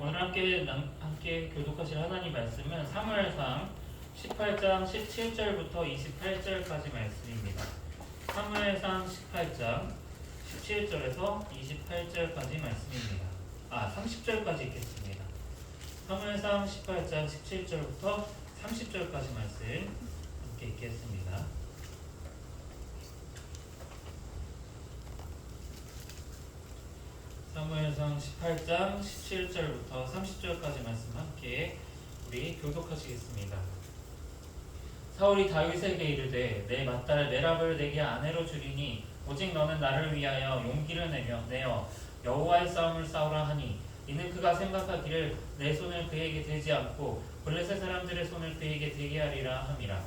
오늘 함께 교독하실 하나님 말씀은 사무엘상 18장 17절부터 28절까지 말씀입니다. 사무엘상 18장 17절에서 28절까지 말씀입니다. 30절까지 읽겠습니다. 사무엘상 18장 17절부터 30절까지 말씀 함께 읽겠습니다. 사무엘상 18장 17절부터 30절까지 말씀 함께 우리 교독하시겠습니다. 사울이 다윗에게 이르되 내 맏딸 메랍을 내게 아내로 주리니 오직 너는 나를 위하여 용기를 내어 여호와의 싸움을 싸우라 하니 이는 그가 생각하기를 내 손을 그에게 대지 않고 블레셋 사람들의 손을 그에게 대게 하리라 함이라.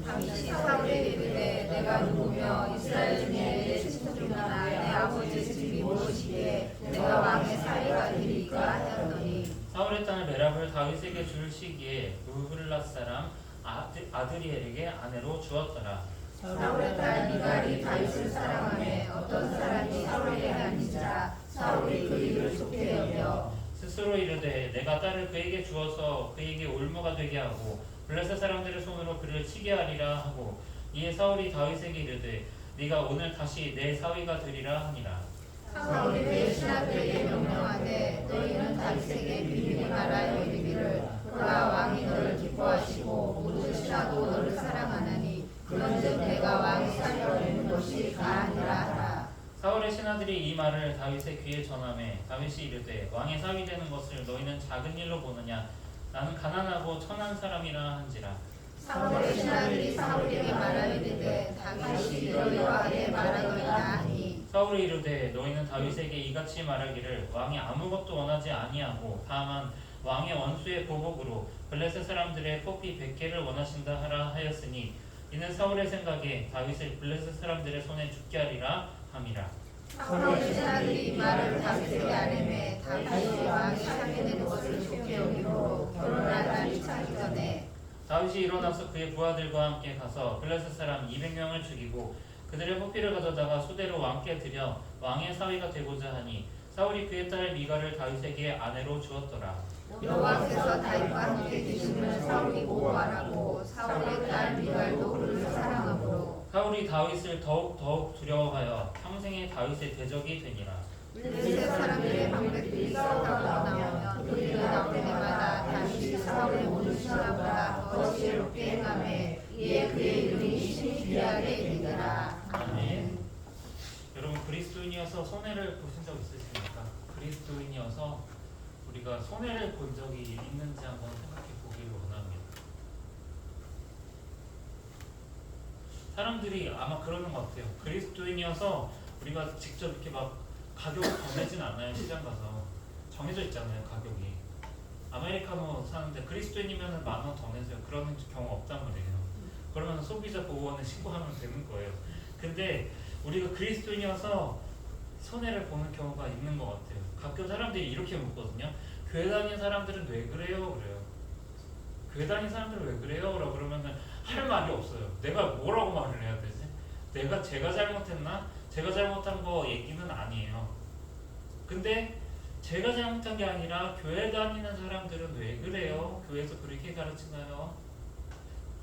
다윗이 사울에게 이르되 내가 누구며 이스라엘 중에 내 친척이나 내 아버지의 집이 무엇이기에 내가 왕의 사위가 되리까 하였더니 사울의 딸 메랍을 다윗에게 줄 시기에 무블랏 사람 아드리엘에게 아내로 주었더라. 사울의 딸 미갈이 다윗을 사랑하매 어떤 사람이 사울에게 앉으자 사울이 그 일을 좋게 여겨 스스로 이르되 내가 딸을 그에게 주어서 그에게 올무가 되게 하고 블레셋 사람들의 손으로 그를 치게 하리라 하고 이에 사울이 다윗에게 이르되 네가 오늘 다시 내 사위가 되리라 하니라. 사울이 그의 신하들에게 명령하되 너희는 다윗에게 비밀히 말하여 이르기를 보라 왕이 너를 기뻐하시고 모든 신하도 너를 사랑하나니 그런즉 내가 왕의 사위가 되는 것이 가하니라 하라. 사울의 신하들이 이 말을 다윗의 귀에 전하매 다윗이 이르되 왕의 사위 되는 것을 너희는 작은 일로 보느냐 나는 가난하고 천한 사람이라 한지라. 사울의 신하들이 사울에게 말하이르되 다윗이 너희와 함께 말하노이다 하니 사울이 이르되 너희는 다윗에게 이같이 말하기를 왕이 아무것도 원하지 아니하고 다만 왕의 원수의 보복으로 블레셋 사람들의 포피 100개를 원하신다 하라 하였으니 이는 사울의 생각에 다윗을 블레셋 사람들의 손에 죽게 하리라 함이라. 사울의 신하들이 이 말을 다윗에게 아뢰매 다윗이 왕이 사위가 되는 것을 좋게 여기고 결혼할 날이 차기 전에 다윗이 일어나서 그의 부하들과 함께 가서 블레셋 사람 200명을 죽이고 그들의 포피를 가져다가 수대로 왕께 드려 왕의 사위가 되고자 하니 사울이 그의 딸 미갈을 다윗에게 아내로 주었더라. 여호와께서 다윗과 함께 계심을 사울이 보고 알았고 사울의 딸 미갈도 그를 사랑하므로 사울이 다윗을 더욱 두려워하여 평생에 다윗의 대적이 되니라. 블레셋 사람들의 방백들이 싸우다가 나오면 그들이 나올 때마다 다윗이 사울의 모든 신하보다 더 지혜롭게 행하매 이에 그의 이름이 심히 귀하게 되더라. 아멘. 여러분 그리스도인이어서 손해를 보신 적 있으십니까? 그리스도인이어서 우리가 손해를 본 적이 있는지 한번 생각해 보기를 원합니다. 사람들이 아마 그러는 것 같아요. 그리스도인이어서 우리가 직접 이렇게 막 가격을 정해진 않아요. 시장 가서 정해져 있잖아요. 가격이 아메리카노 사는데 그리스도인이면 10,000원 더 내세요. 그런 경우 없단 말이에요. 그러면 소비자 보호원에 신고하면 되는 거예요. 근데 우리가 그리스도인이어서 손해를 보는 경우가 있는 것 같아요. 가끔 사람들이 이렇게 묻거든요. 교회 다니는 사람들은 왜 그래요? 그래요. 교회 다니는 사람들은 왜 그래요? 라고 그러면은 할 말이 없어요. 내가 뭐라고 말을 해야 되지? 제가 잘못했나? 제가 잘못한 거 얘기는 아니에요. 근데 제가 잘못한 게 아니라 교회 다니는 사람들은 왜 그래요? 교회에서 그렇게 가르치나요?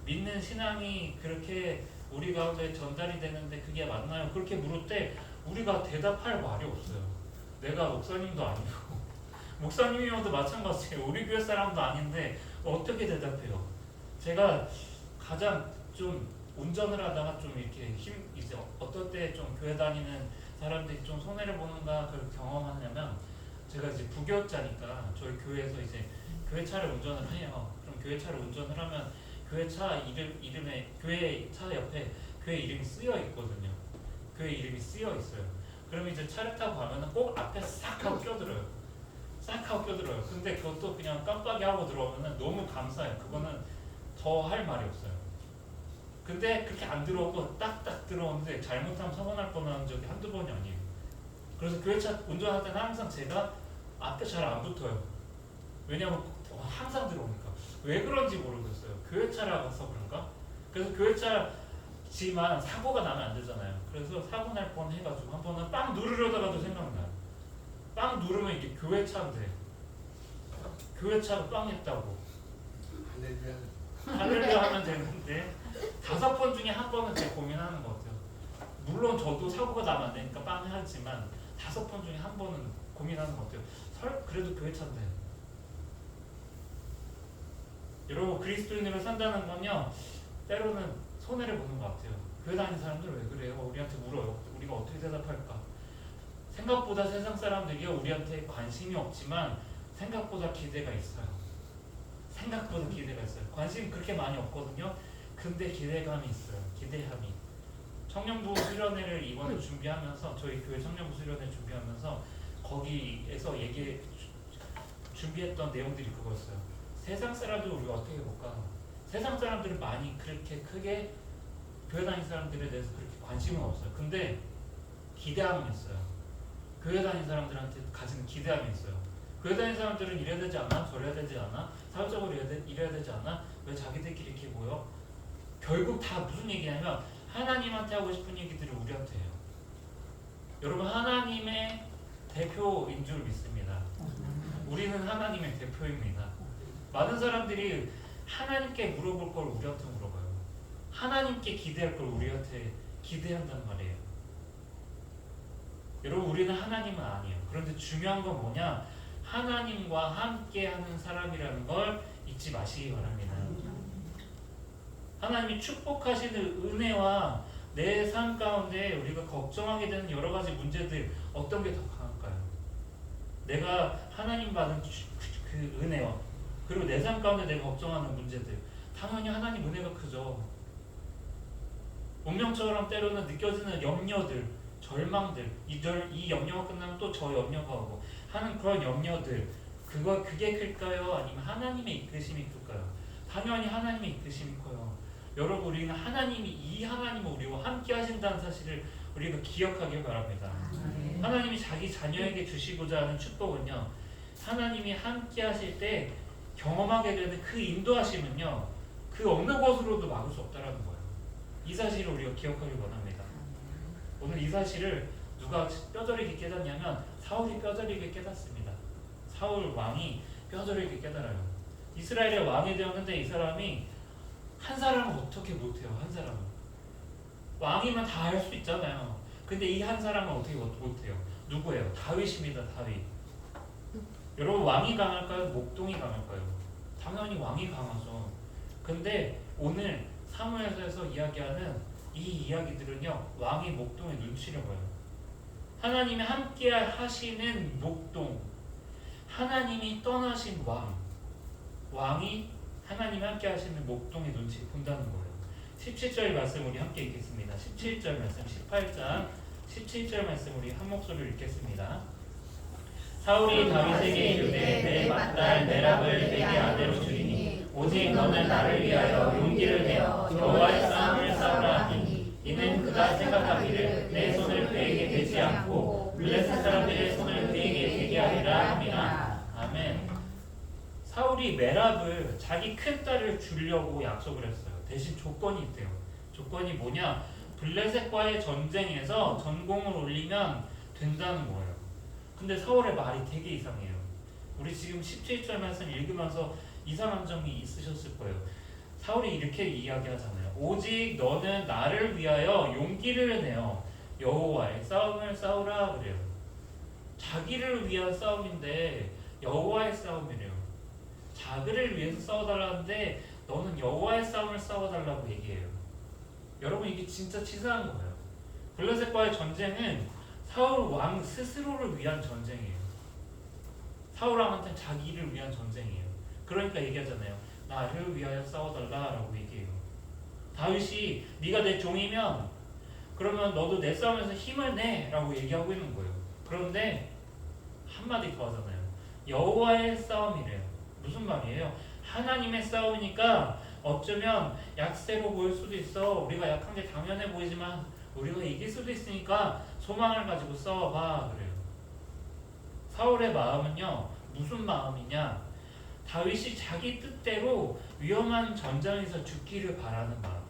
믿는 신앙이 그렇게 우리 가운데 전달이 되는데 그게 맞나요? 그렇게 물을 때 우리가 대답할 말이 없어요. 내가 목사님도 아니고 목사님이어도 마찬가지예요. 우리 교회 사람도 아닌데 어떻게 대답해요? 제가 가장 좀 운전을 하다가 좀 이렇게 이제 어떨 때 좀 교회 다니는 사람들이 좀 손해를 보는가 그걸 경험하냐면 제가 이제 부교육자니까 저희 교회에서 이제 교회 차를 운전을 해요. 그럼 교회 차를 운전을 하면 교회 차 이름에 교회 차 옆에 교회 이름이 쓰여 있거든요. 교회 이름이 쓰여 있어요. 그러면 이제 차를 타고 가면은 꼭 앞에 싹 하고 껴들어요. 싹 하고 껴들어요. 근데 그것도 그냥 깜빡이 하고 들어오면은 너무 감사해요. 그거는 더 할 말이 없어요. 근데 그렇게 안 들어오고 딱딱 들어오는데 잘못하면 사고 날 뻔한 적이 한두 번이 아니에요. 그래서 교회차 운전할 때는 항상 제가 앞에 잘 안 붙어요. 왜냐면 항상 들어오니까. 왜 그런지 모르겠어요. 교회차라서 그런가? 그래서 교회차지만 사고가 나면 안 되잖아요. 그래서 사고 날 뻔 해가지고 한 번은 빵 누르려다가도 생각나요. 빵 누르면 이게 교회차인데 교회차가 빵했다고 할렐루야. 할렐루야 하면 되는데 5번 중에 한 번은 제가 고민하는 것 같아요. 물론 저도 사고가 나면 안 되니까 빵하지만 5번 중에 한 번은 고민하는 것 같아요. 그래도 교회차인데. 여러분 그리스도인으로 산다는 건요 때로는 손해를 보는 것 같아요. 교회 다니는 사람들 왜 그래요? 우리한테 물어요. 우리가 어떻게 대답할까? 생각보다 세상 사람들이 우리한테 관심이 없지만 생각보다 기대가 있어요. 생각보다 기대가 있어요. 관심이 그렇게 많이 없거든요. 근데 기대감이 있어요. 기대함이. 청년부 수련회를 이번에 준비하면서 저희 교회 청년부 수련회 준비하면서 거기에서 준비했던 내용들이 그거였어요. 세상 사람들 우리가 어떻게 볼까? 세상 사람들은 많이 그렇게 크게 교회 다니는 사람들에 대해서 그렇게 관심은 없어요. 근데 기대함이 있어요. 교회 다니는 사람들한테 가지는 기대함이 있어요. 교회 다니는 사람들은 이래야 되지 않아? 저래야 되지 않아? 사회적으로 이래야 되지 않아? 왜 자기들끼리 이렇게 모여? 결국 다 무슨 얘기냐면 하나님한테 하고 싶은 얘기들을 우리한테 해요. 여러분 하나님의 대표인 줄 믿습니다. 우리는 하나님의 대표입니다. 많은 사람들이 하나님께 물어볼 걸 우리한테 물어봐요. 하나님께 기대할 걸 우리한테 기대한단 말이에요. 여러분 우리는 하나님은 아니에요. 그런데 중요한 건 뭐냐? 하나님과 함께하는 사람이라는 걸 잊지 마시기 바랍니다. 하나님이 축복하시는 은혜와 내 삶 가운데 우리가 걱정하게 되는 여러 가지 문제들 어떤 게 더 강할까요? 내가 하나님 받은 그 은혜와 그리고 내 삶 가운데 내가 걱정하는 문제들 당연히 하나님 은혜가 크죠. 운명처럼 때로는 느껴지는 염려들, 절망들 이 염려가 끝나면 또 저 염려가 오고 하는 그런 염려들 그게 클까요? 아니면 하나님의 이끄심이 클까요? 당연히 하나님의 이끄심이 커요. 여러분 우리는 이 하나님은 우리와 함께 하신다는 사실을 우리가 기억하길 바랍니다. 하나님이 자기 자녀에게 주시고자 하는 축복은요 하나님이 함께 하실 때 경험하게 되는 그 인도하심은요 그 어느 것으로도 막을 수 없다라는 거예요. 이 사실을 우리가 기억하길 원합니다. 오늘 이 사실을 누가 뼈저리게 깨닫냐면 사울이 뼈저리게 깨닫습니다. 사울 왕이 뼈저리게 깨달아요. 이스라엘의 왕이 되었는데 이 사람이 한 사람은 어떻게 못해요? 한 사람은 왕이면 다 할 수 있잖아요. 근데 이 한 사람은 어떻게 못해요? 누구예요? 다윗입니다. 다윗. 여러분 왕이 강할까요? 목동이 강할까요? 당연히 왕이 강하죠. 근데 오늘 사무엘서에서 이야기하는 이 이야기들은요 왕이 목동의 눈치를 봐요. 하나님이 함께 하시는 목동, 하나님이 떠나신 왕이 하나님이 함께 하시는 목동의 눈치를 본다는 거예요. 17절 말씀 우리 함께 읽겠습니다. 17절 말씀 18장 17절 말씀 우리 한 목소리로 읽겠습니다. 사울이 다윗에게 이르되 내 맏딸 메랍을 내게 아내로 주리니 오직 너는 나를 위하여 용기를 내어 여호와의 싸움을 싸우라 하니 이는 그가 생각하기를 내 손을 그에게 대지 않고 블레셋 사람들의 손을 그에게 대게 하리라 함이라. 아멘. 사울이 메랍을 자기 큰딸을 주려고 약속을 했어요. 대신 조건이 있대요. 조건이 뭐냐? 블레셋과의 전쟁에서 전공을 올리면 된다는 거예요. 근데 사울의 말이 되게 이상해요. 우리 지금 17절 말씀 읽으면서 이상한 점이 있으셨을 거예요. 사울이 이렇게 이야기하잖아요. 오직 너는 나를 위하여 용기를 내어 여호와의 싸움을 싸우라 그래요. 자기를 위한 싸움인데 여호와의 싸움이래요. 자기를 위해서 싸워달라는데 너는 여호와의 싸움을 싸워달라고 얘기해요. 여러분 이게 진짜 치사한 거예요. 블레셋과의 전쟁은 사울 왕 스스로를 위한 전쟁이에요. 사울 왕한테 자기를 위한 전쟁이에요. 그러니까 얘기하잖아요. 나를 위하여 싸워달라라고 얘기해요. 다윗이 네가 내 종이면 그러면 너도 내 싸움에서 힘을 내라고 얘기하고 있는 거예요. 그런데 한마디 더 하잖아요. 여호와의 싸움이래요. 무슨 말이에요? 하나님의 싸움이니까 어쩌면 약세로 보일 수도 있어. 우리가 약한 게 당연해 보이지만 우리가 이길 수도 있으니까 소망을 가지고 싸워봐 그래요. 사울의 마음은요 무슨 마음이냐? 다윗이 자기 뜻대로 위험한 전장에서 죽기를 바라는 마음이에요.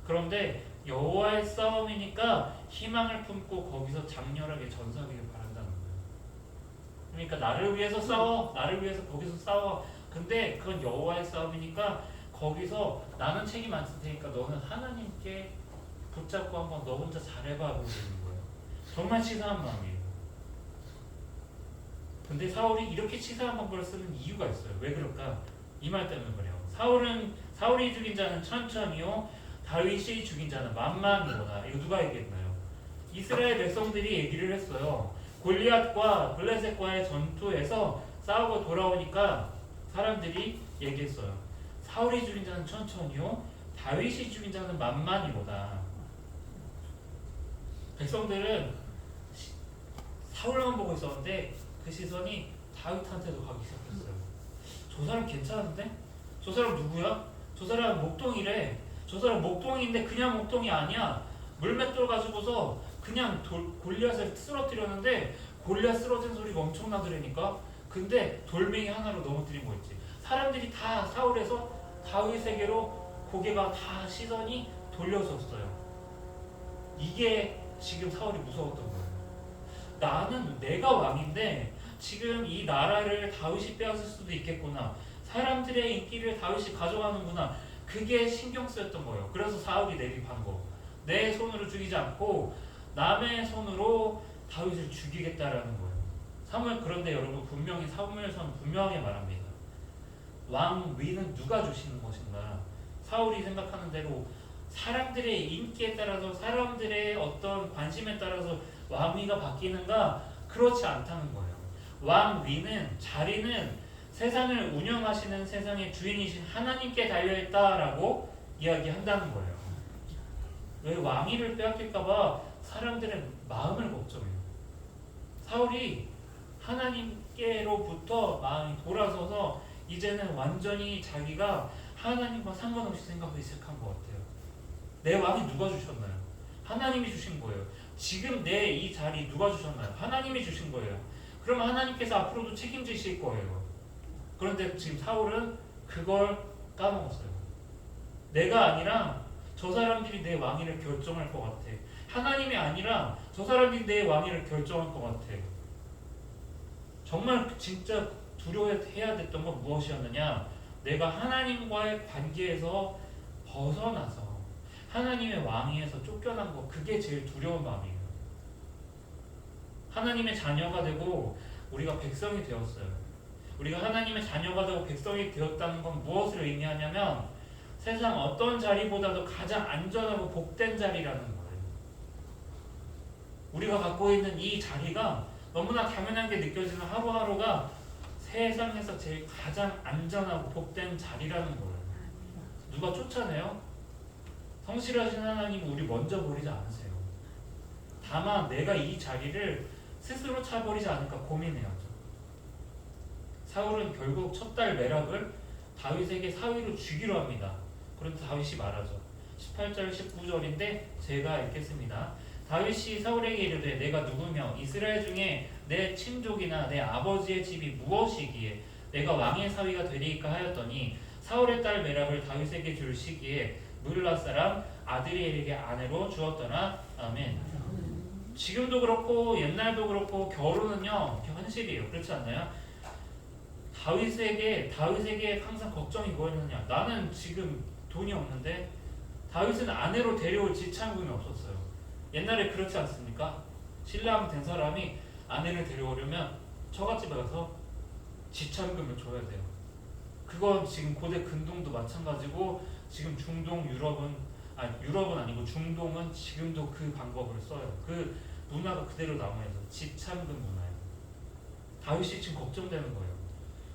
그런데 여호와의 싸움이니까 희망을 품고 거기서 장렬하게 전사하기를 바란다는 거예요. 그러니까 나를 위해서 싸워. 나를 위해서 거기서 싸워. 근데 그건 여호와의 싸움이니까 거기서 나는 책임 안 쓸 테니까 너는 하나님께 붙잡고 한번 너 혼자 잘해봐 보는 거예요. 정말 치사한 마음이에요. 근데 사울이 이렇게 치사한 방법을 쓰는 이유가 있어요. 왜 그럴까? 이 말 때문에 그래요. 사울이 죽인 자는 천천히요, 다윗이 죽인 자는 만만이로다. 이거 누가 얘기했나요? 이스라엘 백성들이 얘기를 했어요. 골리앗과 블레셋과의 전투에서 싸우고 돌아오니까 사람들이 얘기했어요. 사울이 죽인 자는 천천히요, 다윗이 죽인 자는 만만이로다. 백성들은 사울만 보고 있었는데 그 시선이 다윗한테도 가기 시작했어요. 저 사람 괜찮은데? 저 사람 누구야? 저 사람 목동이래. 저 사람 목동인데 그냥 목동이 아니야. 물맷돌 가지고서 그냥 골리앗을 쓰러뜨렸는데 골리앗 쓰러진 소리가 엄청나더라니까. 근데 돌멩이 하나로 넘어뜨린 거 있지. 사람들이 다 사울에서 다윗에게로 고개가 다 시선이 돌려졌어요. 이게 지금 사울이 무서웠던 거예요. 나는 내가 왕인데 지금 이 나라를 다윗이 빼앗을 수도 있겠구나. 사람들의 인기를 다윗이 가져가는구나. 그게 신경 쓰였던 거예요. 그래서 사울이 내린 방법. 내 손으로 죽이지 않고 남의 손으로 다윗을 죽이겠다라는 거예요. 그런데 여러분 분명히 사무엘서는 분명하게 말합니다. 왕위는 누가 주시는 것인가? 사울이 생각하는 대로 사람들의 인기에 따라서 사람들의 어떤 관심에 따라서 왕위가 바뀌는가? 그렇지 않다는 거예요. 왕위는 자리는 세상을 운영하시는 세상의 주인이신 하나님께 달려있다라고 이야기한다는 거예요. 왜 왕위를 빼앗길까봐 사람들의 마음을 걱정해요. 사울이 하나님께로부터 마음이 돌아서서 이제는 완전히 자기가 하나님과 상관없이 생각하기 시작한 것 같아요. 내 왕이 누가 주셨나요? 하나님이 주신 거예요. 지금 내 이 자리 누가 주셨나요? 하나님이 주신 거예요. 그럼 하나님께서 앞으로도 책임지실 거예요. 그런데 지금 사울은 그걸 까먹었어요. 내가 아니라 저 사람들이 내 왕위를 결정할 것 같아. 하나님이 아니라 저 사람들이 내 왕위를 결정할 것 같아. 정말 진짜 두려워해야 됐던 건 무엇이었느냐? 내가 하나님과의 관계에서 벗어나서 하나님의 왕위에서 쫓겨난 거, 그게 제일 두려운 마음이에요. 하나님의 자녀가 되고 우리가 백성이 되었어요. 우리가 하나님의 자녀가 되고 백성이 되었다는 건 무엇을 의미하냐면 세상 어떤 자리보다도 가장 안전하고 복된 자리라는 거예요. 우리가 갖고 있는 이 자리가 너무나 당연한 게 느껴지는 하루하루가 세상에서 제일 가장 안전하고 복된 자리라는 거예요. 누가 쫓아내요? 성실하신 하나님은 우리 먼저 버리지 않으세요. 다만 내가 이 자리를 스스로 차버리지 않을까 고민해야죠. 사울은 결국 첫 딸 메랍을 다윗에게 사위로 주기로 합니다. 그런데 다윗이 말하죠. 18절 19절인데 제가 읽겠습니다. 다윗이 사울에게 이르되 내가 누구며 이스라엘 중에 내 친족이나 내 아버지의 집이 무엇이기에 내가 왕의 사위가 되리이까 하였더니 사울의 딸 메랍을 다윗에게 줄 시기에 물라 사람 아드리엘에게 아내로 주었더라. 아멘. 지금도 그렇고 옛날도 그렇고 결혼은요 현실이에요. 그렇지 않나요? 다윗에게 항상 걱정이 뭐였느냐? 나는 지금 돈이 없는데 다윗은 아내로 데려올 지참금이 없었어요. 옛날에 그렇지 않습니까? 신랑 된 사람이 아내를 데려오려면 처갓집에 가서 지참금을 줘야 돼요. 그건 지금 고대 근동도 마찬가지고 지금 중동 유럽은 아니고 중동은 지금도 그 방법을 써요. 그 문화가 그대로 남아있어요. 지참금 문화예요. 다윗이 지금 걱정되는 거예요.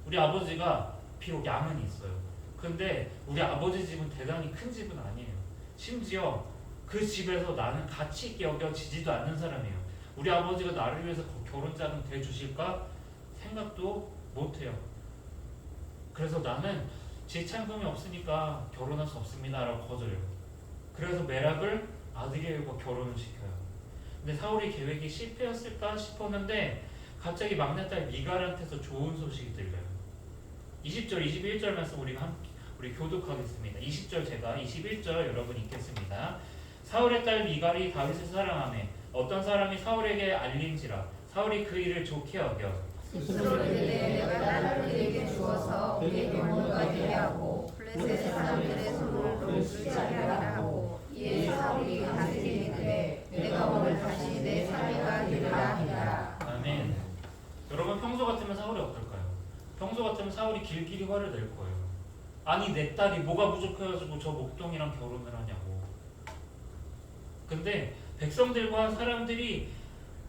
우리 아버지가 비록 양은 있어요. 근데 우리 아버지 집은 대단히 큰 집은 아니에요. 심지어 그 집에서 나는 가치 있게 여겨지지도 않는 사람이에요. 우리 아버지가 나를 위해서 결혼자금 대주실까? 생각도 못해요. 그래서 나는 지참금이 없으니까 결혼할 수 없습니다 라고 거절해요. 그래서 메랍을 아드리엘과 결혼을 시켜요. 근데 사울의 계획이 실패였을까 싶었는데 갑자기 막내딸 미갈한테서 좋은 소식이 들려요. 20절, 21절 말씀 우리 교독하겠습니다. 20절 제가 21절 여러분 읽겠습니다. 사울의 딸 미갈이 다윗을 사랑하며 어떤 사람이 사울에게 알린지라 사울이 그 일을 좋게 여겨 스스로 이르되 내가 딸을 그에게 주어서 그의 병원과 되게 하고 블레셋 사람들의 손을 놓지 아니하리라 하고 이에 사울이 다윗에게 이르되 내가 오늘 다시 내 사위가 되리라 하니라. 아멘. 여러분 평소 같으면 사울이 어떨까요? 평소 같으면 사울이 길길이 화를 낼 거예요. 아니 내 딸이 뭐가 부족해가지고 저 목동이랑 결혼을 하냐고. 근데 백성들과 사람들이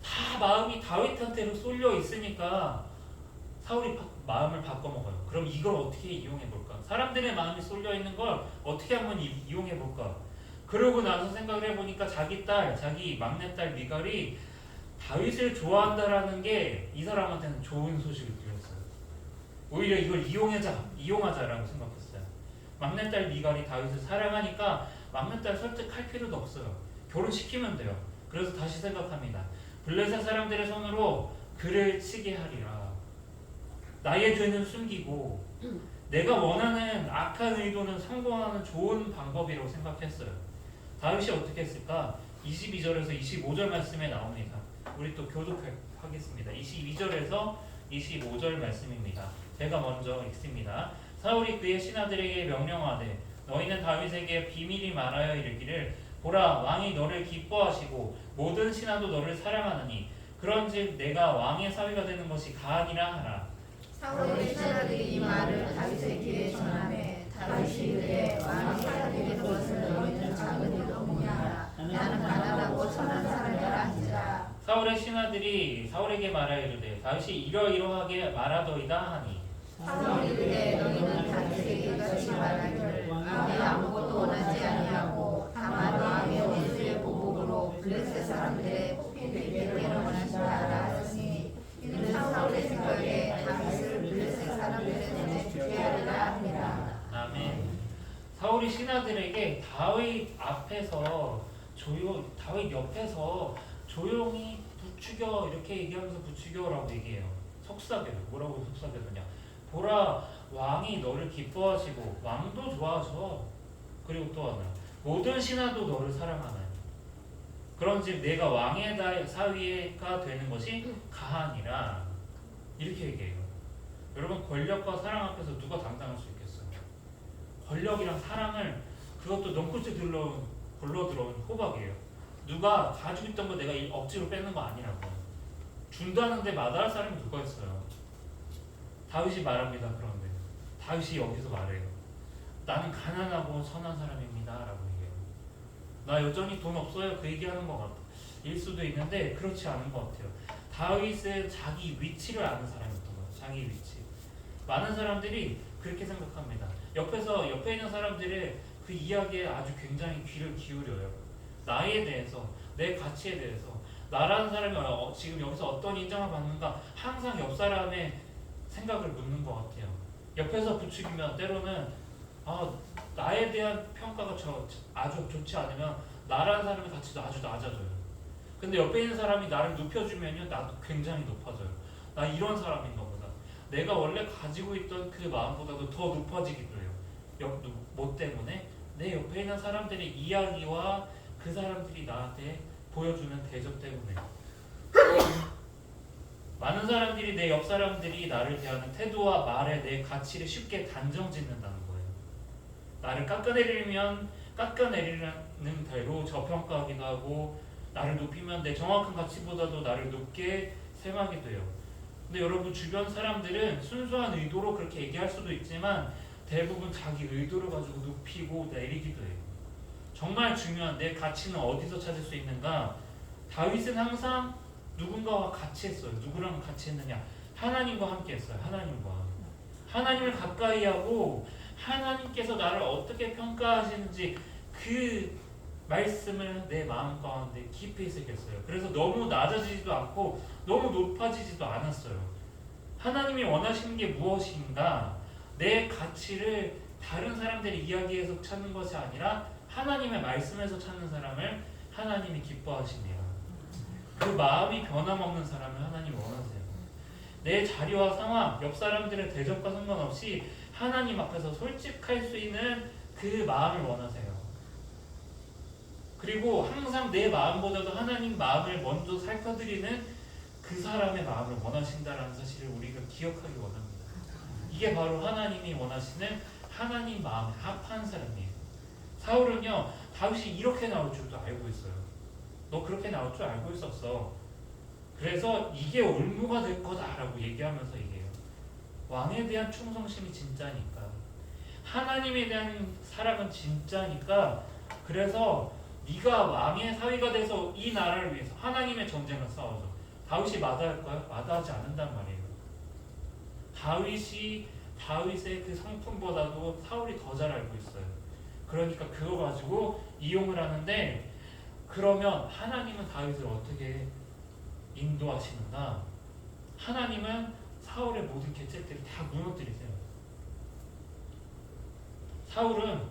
다 마음이 다윗한테로 쏠려 있으니까 사울이 마음을 바꿔먹어요. 그럼 이걸 어떻게 이용해볼까? 사람들의 마음이 쏠려 있는 걸 어떻게 한번 이용해볼까? 그러고 나서 생각을 해보니까 자기 막내딸 미갈이 다윗을 좋아한다라는 게 이 사람한테는 좋은 소식을 들렸어요. 오히려 이걸 이용하자라고 생각했어요. 막내딸 미갈이 다윗을 사랑하니까 막내딸 설득할 필요도 없어요. 결혼시키면 돼요. 그래서 다시 생각합니다. 블레셋 사람들의 손으로 그를 치게 하리라. 나의 죄는 숨기고 내가 원하는 악한 의도는 성공하는 좋은 방법이라고 생각했어요. 다윗이 어떻게 했을까? 22절에서 25절 말씀에 나옵니다. 우리 또 교독하겠습니다. 22절에서 25절 말씀입니다. 제가 먼저 읽습니다. 사울이 그의 신하들에게 명령하되 너희는 다윗에게 비밀히 말하여 이르기를 보라 왕이 너를 기뻐하시고 모든 신하도 너를 사랑하느니 그런즉 내가 왕의 사위가 되는 것이 가하니라 하라. 사울의 신하들이 이 말을 다윗의 귀에 전하매 다윗이 이르되 왕의 사위가 되는 것을 너희는 작은 일로 보냐. 나는 가난하고 천한 사람이라 한지라. 사울의 신하들이 사울에게 말하여 이르되 다윗이 이러이러하게 말하더이다 하니 사울이 이르되 너희는 다윗에게 이같이 말하기를 왕이 아무것도 원하지 아니하고 다만 왕의 원수의 보복으로 블레셋 사람들의 뽑히게 되기를 원하시라 하시니 이는 사울의 생각에 다윗을 블레셋 사람들의 손에 죽게 하리라 합니다. 아멘. 사울이 신하들에게 다윗 옆에서 조용히 부추겨 이렇게 얘기하면서 부추겨라고 얘기해요. 속삭여요. 뭐라고 속삭여주냐? 보라 왕이 너를 기뻐하시고 왕도 좋아하셔. 그리고 또 하나 모든 신하도 너를 사랑하나니 그런즉 내가 왕의 사위가 되는 것이 가하니라. 이렇게 얘기해요. 여러분 권력과 사랑 앞에서 누가 당당할 수 있겠어요? 권력이랑 사랑을 그것도 넝쿨째 굴러 들어온 호박이에요. 누가 가지고 있던 거 내가 억지로 뺏는 거 아니라고. 준다는데 마다할 사람이 누가 있어요? 다윗이 말합니다. 그런데 다윗이 여기서 말해요. 나는 가난하고 선한 사람입니다 라고 얘기해요. 나 여전히 돈 없어요. 그 얘기하는 것 같일 수도 있는데 그렇지 않은 것 같아요. 다윗은 자기 위치를 아는 사람이었던 거예요. 자기 위치. 많은 사람들이 그렇게 생각합니다. 옆에 있는 사람들의 그 이야기에 아주 굉장히 귀를 기울여요. 나에 대해서, 내 가치에 대해서, 나라는 사람이 지금 여기서 어떤 인정을 받는가 항상 옆 사람의 생각을 묻는 것 같아요. 옆에서 부추기면 때로는 나에 대한 평가가 아주 좋지 않으면 나라는 사람의 가치도 아주 낮아져요. 근데 옆에 있는 사람이 나를 눕혀주면요, 나도 굉장히 높아져요. 나 이런 사람인가 보다. 내가 원래 가지고 있던 그 마음보다도 더 높아지기도 해요. 뭐 때문에? 내 옆에 있는 사람들의 이야기와 그 사람들이 나한테 보여주는 대접 때문에. 많은 사람들이 내 옆 사람들이 나를 대하는 태도와 말에 내 가치를 쉽게 단정 짓는다는 거예요. 나를 깎아내리는 대로 저평가하기도 하고 나를 높이면 내 정확한 가치보다도 나를 높게 생각하기도 해요. 근데 여러분 주변 사람들은 순수한 의도로 그렇게 얘기할 수도 있지만 대부분 자기 의도를 가지고 높이고 내리기도 해요. 정말 중요한 내 가치는 어디서 찾을 수 있는가? 다윗은 항상 누군가와 같이 했어요. 누구랑 같이 했느냐? 하나님과 함께 했어요. 하나님을 가까이 하고 하나님께서 나를 어떻게 평가하시는지 그 말씀을 내 마음 가운데 깊이 새겼어요. 그래서 너무 낮아지지도 않고 너무 높아지지도 않았어요. 하나님이 원하시는 게 무엇인가? 내 가치를 다른 사람들의 이야기에서 찾는 것이 아니라 하나님의 말씀에서 찾는 사람을 하나님이 기뻐하시네요. 그 마음이 변함없는 사람을 하나님이 원하세요. 내 자리와 상황, 옆 사람들의 대접과 상관없이 하나님 앞에서 솔직할 수 있는 그 마음을 원하세요. 그리고 항상 내 마음보다도 하나님 마음을 먼저 살펴드리는 그 사람의 마음을 원하신다라는 사실을 우리가 기억하기 원합니다. 이게 바로 하나님이 원하시는 하나님 마음에 합한 사람이에요. 사울은요, 다윗이 이렇게 나올 줄도 알고 있어요. 너 그렇게 나올 줄 알고 있었어. 그래서 이게 올무가 될 거다라고 얘기하면서 얘기해요. 왕에 대한 충성심이 진짜니까, 하나님에 대한 사랑은 진짜니까, 그래서 네가 왕의 사위가 돼서 이 나라를 위해서 하나님의 전쟁을 싸워줘. 다윗이 마다할까요? 마다하지 않는단 말이에요. 다윗의 그 성품보다도 사울이 더 잘 알고 있어요. 그러니까 그거 가지고 이용을 하는데, 그러면 하나님은 다윗을 어떻게 인도하시는가? 하나님은 사울의 모든 계책들을 다 무너뜨리세요. 사울은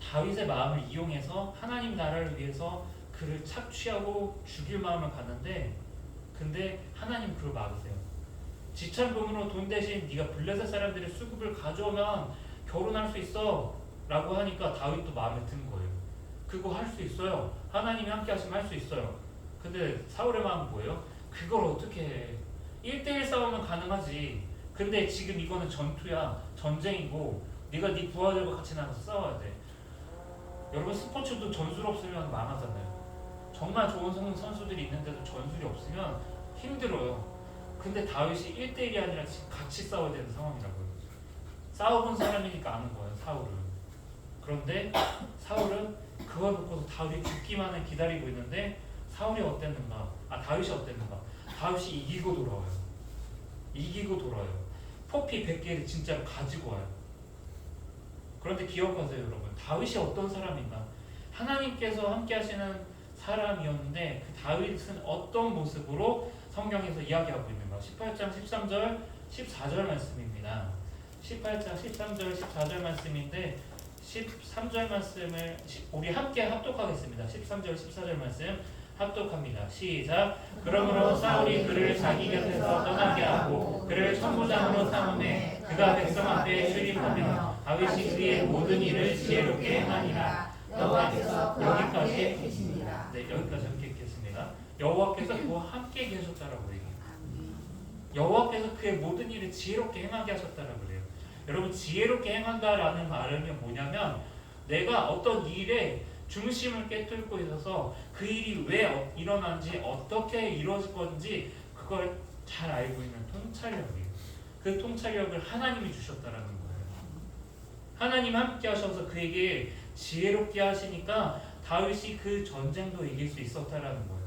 다윗의 마음을 이용해서 하나님 나라를 위해서 그를 착취하고 죽일 마음을 갖는데, 근데 하나님 그걸 막으세요. 지참금으로 돈 대신 네가 블레셋 사람들의 수급을 가져오면 결혼할 수 있어 라고 하니까 다윗도 마음에 든 거예요. 그거 할 수 있어요. 하나님이 함께 하시면 할 수 있어요. 근데 사울의 마음은 뭐예요? 그걸 어떻게 해? 1대1 싸움은 가능하지. 근데 지금 이거는 전투야. 전쟁이고 네가 네 부하들과 같이 나가서 싸워야 돼. 여러분, 스포츠도 전술 없으면 망하잖아요. 정말 좋은 선수들이 있는데도 전술이 없으면 힘들어요. 근데 다윗이 1대1이 아니라 같이 싸워야 되는 상황이라고요. 싸워본 사람이니까 아는 거예요, 사울은. 그런데 사울은 그걸 놓고서 다윗이 죽기만을 기다리고 있는데, 다윗이 어땠는가? 다윗이 이기고 돌아와요. 포피 100개를 진짜로 가지고 와요. 그런데 기억하세요, 여러분. 다윗이 어떤 사람인가? 하나님께서 함께 하시는 사람이었는데, 그 다윗은 어떤 모습으로 성경에서 이야기하고 있는가? 18장 13절 14절 말씀입니다. 18장 13절 14절 말씀인데, 13절 말씀을 우리 함께 합독하겠습니다. 13절 14절 말씀 합독합니다. 시작. 그러므로 사울이 그를 자기 곁에서 떠나게 하고 그를 천부장으로 삼음해 그가 백성 앞에 출입하며 다윗이 그의 모든 일을 지혜롭게 행하니라. 여호와께서 그와 함께 계시니라. 네, 여기까지 함께 읽겠습니다. 여호와께서 그와 함께 계셨다라고 얘기해요. 여호와께서 그의 모든 일을 지혜롭게 행하게 하셨다라고 그래요. 여러분, 지혜롭게 행한다라는 말은 뭐냐면, 내가 어떤 일에 중심을 깨뚫고 있어서 그 일이 왜 일어난지, 어떻게 이루어질 건지 그걸 잘 알고 있는 통찰력이에요. 그 통찰력을 하나님이 주셨다라는 거예요. 하나님 함께 하셔서 그에게 지혜롭게 하시니까 다윗이 그 전쟁도 이길 수 있었다라는 거예요.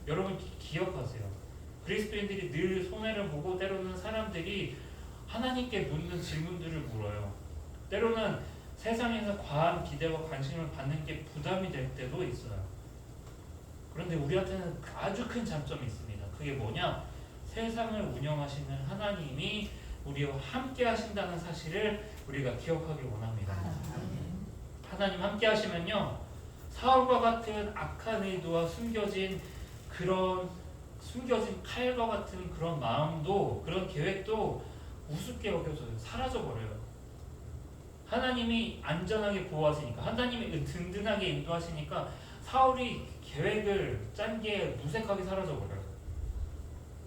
여러분, 기억하세요. 그리스도인들이 늘 손해를 보고, 때로는 사람들이 하나님께 묻는 질문들을 물어요. 때로는 세상에서 과한 기대와 관심을 받는 게 부담이 될 때도 있어요. 그런데 우리한테는 아주 큰 장점이 있습니다. 그게 뭐냐? 세상을 운영하시는 하나님이 우리와 함께 하신다는 사실을 우리가 기억하길 원합니다. 하나님 함께 하시면요, 사울과 같은 악한 의도와 숨겨진 칼과 같은 그런 마음도, 그런 계획도 우습게 여겨져요. 사라져버려요. 하나님이 안전하게 보호하시니까, 하나님이 든든하게 인도하시니까 사울이 계획을 짠 게 무색하게 사라져버려요.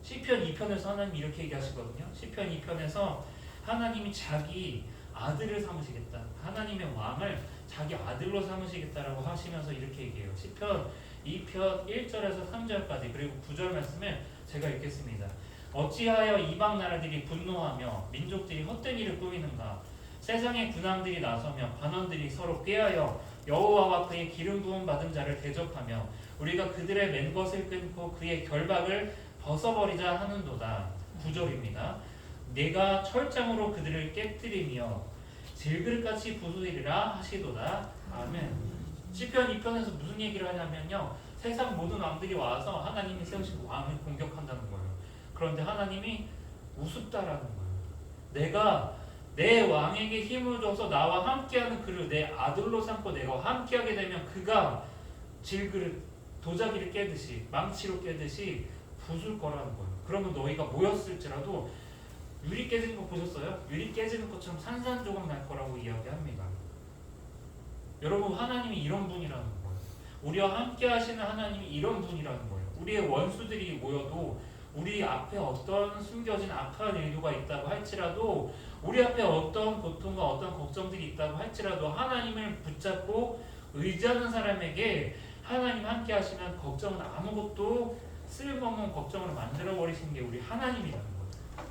시편 2편에서 하나님이 이렇게 얘기하시거든요. 시편 2편에서 하나님이 자기 아들을 삼으시겠다, 하나님의 왕을 자기 아들로 삼으시겠다라고 하시면서 이렇게 얘기해요. 시편 2편 1절에서 3절까지, 그리고 9절 말씀을 제가 읽겠습니다. 어찌하여 이방 나라들이 분노하며 민족들이 헛된 일을 꾸미는가? 세상의 군왕들이 나서며 관원들이 서로 꾀하여 여호와와 그의 기름 부음 받은 자를 대적하며 우리가 그들의 맨 것을 끊고 그의 결박을 벗어버리자 하는도다. 9절입니다. 내가 철장으로 그들을 깨뜨리며 질그릇같이 부수리라 하시도다. 아멘. 시편 2편에서 무슨 얘기를 하냐면요, 세상 모든 왕들이 와서 하나님이 세우신 왕을 공격한다는 거예요. 그런데 하나님이 우습다라는 거예요. 내가 내 왕에게 힘을 줘서 나와 함께하는 그를 내 아들로 삼고 내가 함께하게 되면 그가 질그릇, 도자기를 깨듯이, 망치로 깨듯이 부술 거라는 거예요. 그러면 너희가 모였을지라도 유리 깨지는 거 보셨어요? 유리 깨지는 것처럼 산산조각 날 거라고 이야기합니다. 여러분, 하나님이 이런 분이라는 거예요. 우리와 함께 하시는 하나님이 이런 분이라는 거예요. 우리의 원수들이 모여도 우리 앞에 어떤 숨겨진 악한 의도가 있다고 할지라도 우리 앞에 어떤 고통과 어떤 걱정들이 있다고 할지라도 하나님을 붙잡고 의지하는 사람에게 하나님 함께 하시면 걱정은 아무것도 쓸모없는 걱정으로 만들어버리시는 게 우리 하나님이라는 거예요.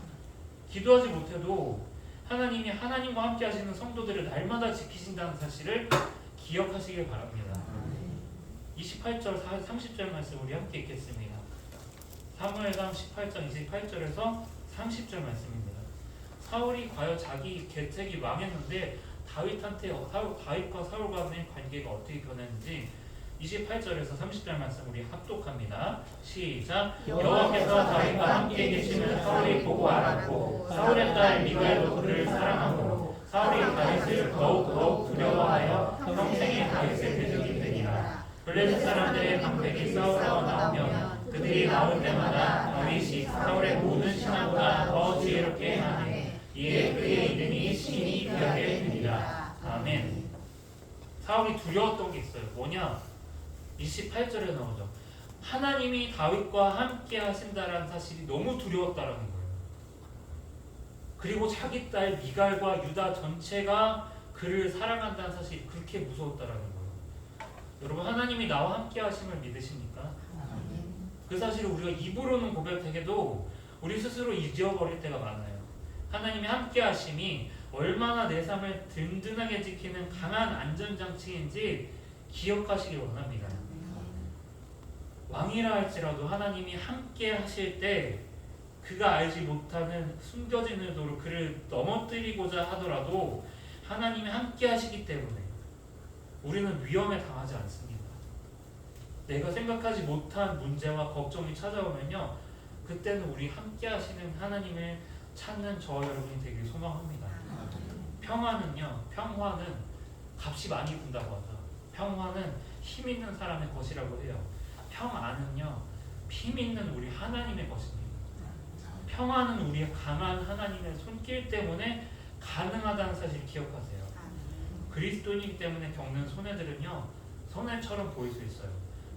기도하지 못해도 하나님이 하나님과 함께 하시는 성도들을 날마다 지키신다는 사실을 기억하시길 바랍니다. 28절, 30절 말씀 우리 함께 읽겠습니다. 사무엘상 18장 28절에서 30절 말씀입니다. 사울이 과연 자기 계책이 망했는데 다윗과 사울 간의 관계가 어떻게 변했는지 28절에서 30절 말씀 우리 합독합니다. 시작. 여호와께서 다윗과 함께 계시는 사울이 보고 알았고 사울의 딸 미갈도 그를 사랑하므로 사울이 다윗을 더욱 두려워하여 평생에 다윗을 되돌리게 되니라. 블레셋 사람들의 방백이 싸우러 나오면 그들이 나올 때마다 다윗이 사울의 모든 신하보다 더 지혜롭게 하네. 이에 그의 이름이 신이 되게 되니라. 아멘. 사울이 두려웠던 게 있어요. 뭐냐? 28절에 나오죠. 하나님이 다윗과 함께 하신다라는 사실이 너무 두려웠다라는 거예요. 그리고 자기 딸 미갈과 유다 전체가 그를 사랑한다는 사실이 그렇게 무서웠다라는 거예요. 여러분, 하나님이 나와 함께 하심을 믿으십니까? 그 사실을 우리가 입으로는 고백해도 우리 스스로 잊어버릴 때가 많아요. 하나님이 함께 하심이 얼마나 내 삶을 든든하게 지키는 강한 안전장치인지 기억하시길 원합니다. 왕이라 할지라도 하나님이 함께 하실 때 그가 알지 못하는 숨겨진 의도로 그를 넘어뜨리고자 하더라도 하나님이 함께 하시기 때문에 우리는 위험에 당하지 않습니다. 내가 생각하지 못한 문제와 걱정이 찾아오면요, 그때는 우리 함께 하시는 하나님을 찾는 저와 여러분이 되길 소망합니다. 평화는 값이 많이 든다고 하죠. 평화는 힘 있는 사람의 것이라고 해요. 평안은요, 힘 있는 우리 하나님의 것입니다. 평화는 우리의 강한 하나님의 손길 때문에 가능하다는 사실을 기억하세요. 그리스도인이기 때문에 겪는 손해들은요, 손해처럼 보일 수 있어요.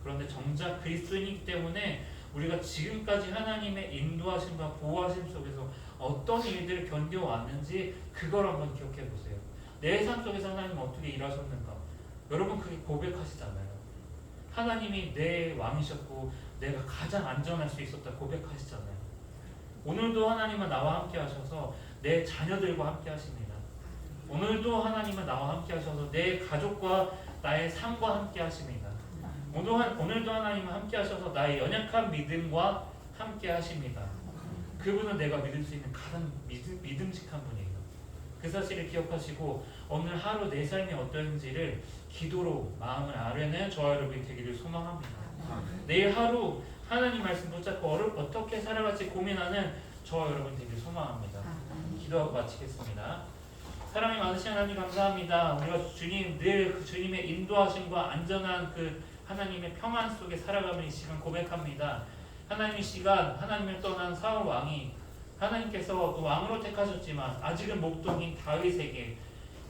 그런데 정작 그리스도인이기 때문에 우리가 지금까지 하나님의 인도하심과 보호하심 속에서 어떤 일들을 견뎌왔는지 그걸 한번 기억해 보세요. 내 삶 속에서 하나님 어떻게 일하셨는가? 여러분, 그게 고백하시잖아요. 하나님이 내 왕이셨고 내가 가장 안전할 수 있었다 고백하시잖아요. 오늘도 하나님은 나와 함께 하셔서 내 자녀들과 함께 하십니다. 오늘도 하나님은 나와 함께 하셔서 내 가족과 나의 삶과 함께 하십니다. 오늘도 하나님은 함께 하셔서 나의 연약한 믿음과 함께 하십니다. 그분은 내가 믿을 수 있는 가장 믿음직한 분이에요. 그 사실을 기억하시고 오늘 하루 내 삶이 어떤지를 기도로 마음을 아뢰는 저와 여러분이 되기를 소망합니다. 내일 하루 하나님 말씀 붙잡고 어떻게 살아갈지 고민하는 저와 여러분 되기를 소망합니다. 기도하고 마치겠습니다. 사랑이 많으신 하나님 감사합니다. 우리가 주님 늘 그 주님의 인도하심과 안전한 그 하나님의 평안 속에 살아가는 이 시간 고백합니다. 하나님 이 시간 하나님을 떠난 사울 왕이 하나님께서 그 왕으로 택하셨지만 아직은 목동인 다윗에게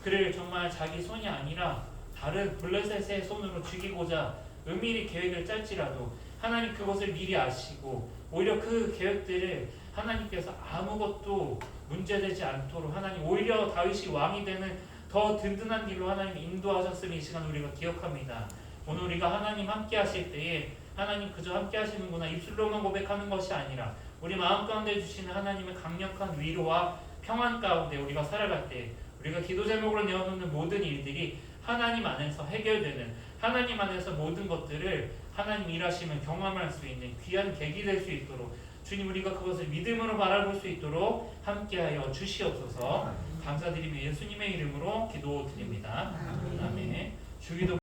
그를 정말 자기 손이 아니라 다른 블레셋의 손으로 죽이고자 은밀히 계획을 짤지라도 하나님 그것을 미리 아시고 오히려 그 계획들을 하나님께서 아무것도 문제되지 않도록 하나님 오히려 다윗이 왕이 되는 더 든든한 길로 하나님 인도하셨음을 이 시간 우리가 기억합니다. 오늘 우리가 하나님 함께 하실 때에 하나님 그저 함께 하시는구나 입술로만 고백하는 것이 아니라 우리 마음 가운데 주시는 하나님의 강력한 위로와 평안 가운데 우리가 살아갈 때 우리가 기도 제목으로 내어놓는 모든 일들이 하나님 안에서 해결되는 하나님 안에서 모든 것들을 하나님 일하심을 경험할 수 있는 귀한 계기 될 수 있도록 주님 우리가 그것을 믿음으로 바라볼 수 있도록 함께하여 주시옵소서. 감사드리며 예수님의 이름으로 기도드립니다. 아멘. 주기도